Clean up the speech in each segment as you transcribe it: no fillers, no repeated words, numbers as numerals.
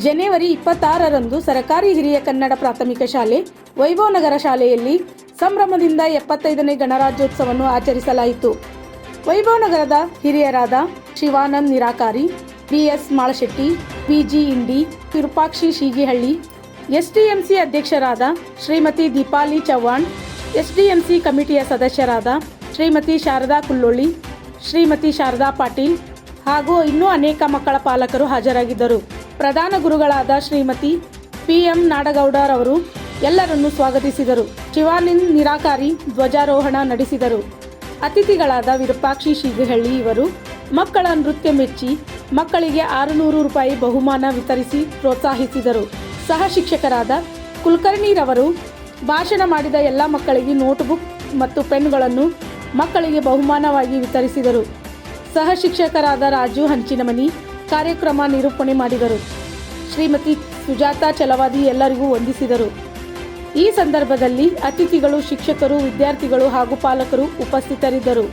ಜನವರಿ 26ರಂದು ಸರ್ಕಾರಿ ಹಿರಿಯ ಕನ್ನಡ ಪ್ರಾಥಮಿಕ ಶಾಲೆ ವೈಭವ್ ನಗರ ಶಾಲೆಯಲ್ಲಿ ಸಂಭ್ರಮದಿಂದ 75ನೇ ಗಣರಾಜ್ಯೋತ್ಸವವನ್ನು ಆಚರಿಸಲಾಯಿತು. ವೈಭವ್ ನಗರದ ಹಿರಿಯರಾದ ಶಿವಾನಂದ್ ನಿರಾಕಾರಿ, ಬಿಎಸ್ ಮಾಳಶೆಟ್ಟಿ, ಬಿಜಿ ಇಂಡಿ, ವಿರೂಪಾಕ್ಷಿ ಶೀಗಿಹಳ್ಳಿ, ಎಸ್ಡಿಎಂಸಿ ಅಧ್ಯಕ್ಷರಾದ ಶ್ರೀಮತಿ ದೀಪಾಲಿ ಚವ್ಹಾಣ್, ಎಸ್ಡಿಎಂಸಿ ಕಮಿಟಿಯ ಸದಸ್ಯರಾದ ಶ್ರೀಮತಿ ಶಾರದಾ ಕುಲ್ಲೊಳ್ಳಿ, ಶ್ರೀಮತಿ ಶಾರದಾ ಪಾಟೀಲ್ ಹಾಗೂ ಇನ್ನೂ ಅನೇಕ ಮಕ್ಕಳ ಪಾಲಕರು ಹಾಜರಾಗಿದ್ದರು. ಪ್ರಧಾನ ಗುರುಗಳಾದ ಶ್ರೀಮತಿ PM ನಾಡಗೌಡರವರು ಎಲ್ಲರನ್ನೂ ಸ್ವಾಗತಿಸಿದರು. ಶಿವಾನಂದ್ ನಿರಾಕಾರಿ ಧ್ವಜಾರೋಹಣ ನಡೆಸಿದರು. ಅತಿಥಿಗಳಾದ ವಿರೂಪಾಕ್ಷಿ ಶೀಗಿಹಳ್ಳಿ ಇವರು ಮಕ್ಕಳ ನೃತ್ಯ ಮೆಚ್ಚಿ ಮಕ್ಕಳಿಗೆ 600 ರೂಪಾಯಿ ಬಹುಮಾನ ವಿತರಿಸಿ ಪ್ರೋತ್ಸಾಹಿಸಿದರು. ಸಹ ಶಿಕ್ಷಕರಾದ ಕುಲಕರ್ಣಿರವರು ಭಾಷಣ ಮಾಡಿದ ಎಲ್ಲ ಮಕ್ಕಳಿಗೆ ನೋಟ್ಬುಕ್ ಮತ್ತು ಪೆನ್ಗಳನ್ನು ಮಕ್ಕಳಿಗೆ ಬಹುಮಾನವಾಗಿ ವಿತರಿಸಿದರು. ಸಹ ಶಿಕ್ಷಕರಾದ ರಾಜು ಹಂಚಿನಮನಿ ಕಾರ್ಯಕ್ರಮ ನಿರೂಪಣೆ ಮಾಡಿದರು. ಶ್ರೀಮತಿ ಸುಜಾತಾ ಚಲವಾದಿ ಎಲ್ಲರಿಗೂ ವಂದಿಸಿದರು. ಈ ಸಂದರ್ಭದಲ್ಲಿ ಅತಿಥಿಗಳು, ಶಿಕ್ಷಕರು, ವಿದ್ಯಾರ್ಥಿಗಳು ಹಾಗೂ ಪಾಲಕರು ಉಪಸ್ಥಿತರಿದ್ದರು.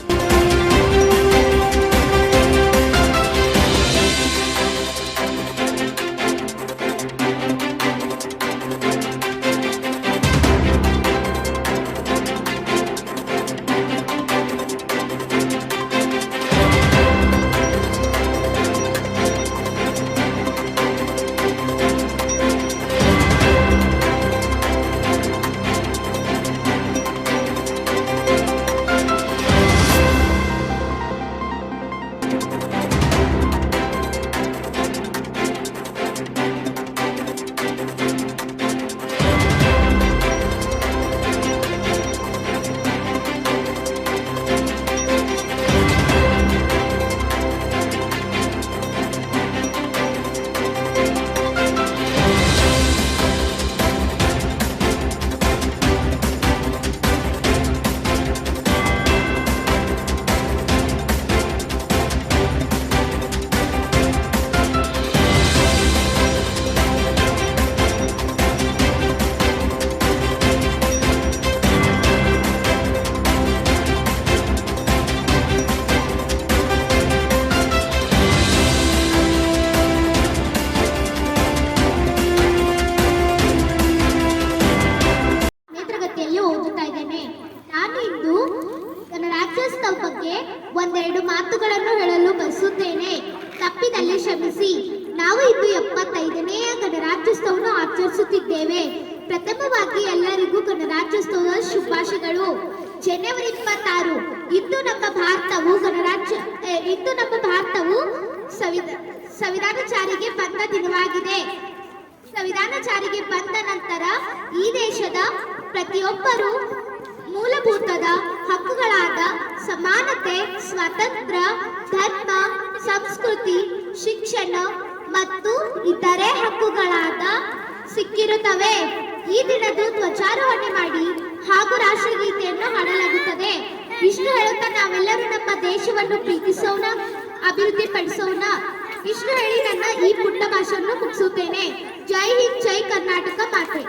ಬಗ್ಗೆ ಒಂದೆರಡು ಮಾತುಗಳನ್ನು ಹೇಳಲು ಬಯಸುತ್ತೇನೆ. ತಪ್ಪಿದಲ್ಲಿ ಕ್ಷಮಿಸಿ. ನಾವು ಇಂದು 75ನೇ ಗಣರಾಜ್ಯೋತ್ಸವವನ್ನು ಆಚರಿಸುತ್ತಿದ್ದೇವೆ. ಪ್ರಥಮವಾಗಿ ಎಲ್ಲರಿಗೂ ಗಣರಾಜ್ಯೋತ್ಸವದ ಶುಭಾಶಯಗಳು. ಜನವರಿ 26 ಇಂದು ನಮ್ಮ ಭಾರತವು ಸಂವಿಧಾನ ಜಾರಿಗೆ ಬಂದ ದಿನವಾಗಿದೆ. ಸಂವಿಧಾನ ಜಾರಿಗೆ ಬಂದ ನಂತರ ಈ ದೇಶದ ಪ್ರತಿಯೊಬ್ಬರು ಮೂಲಭೂತದ ಹಕ್ಕುಗಳಾದ ಸಮಾನತೆ, ಸ್ವಾತಂತ್ರ್ಯ, ಧರ್ಮ, ಸಂಸ್ಕೃತಿ, ಶಿಕ್ಷಣ ಮತ್ತು ಇತರೆ ಹಕ್ಕುಗಳಾದ ಸಿಕ್ಕಿರುತ್ತವೆ. ಈ ದಿನದ ಧ್ವಜಾರೋಹಣೆ ಮಾಡಿ ಹಾಗೂ ರಾಷ್ಟ್ರಗೀತೆಯನ್ನು ಹಾಡಲಾಗುತ್ತದೆ. ಇಷ್ಟು ಹೇಳುತ್ತಾ ನಾವೆಲ್ಲರೂ ನಮ್ಮ ದೇಶವನ್ನು ಪ್ರೀತಿಸೋಣ, ಅಭಿವೃದ್ಧಿ ಪಡಿಸೋಣ. ಇಷ್ಟು ಹೇಳಿ ನನ್ನ ಈ ಪುಟ್ಟ ಭಾಷೆಯನ್ನು ಮುಗಿಸುತ್ತೇನೆ. ಜೈ ಹಿಂದ್, ಜೈ ಕರ್ನಾಟಕ ಮಾತೆ.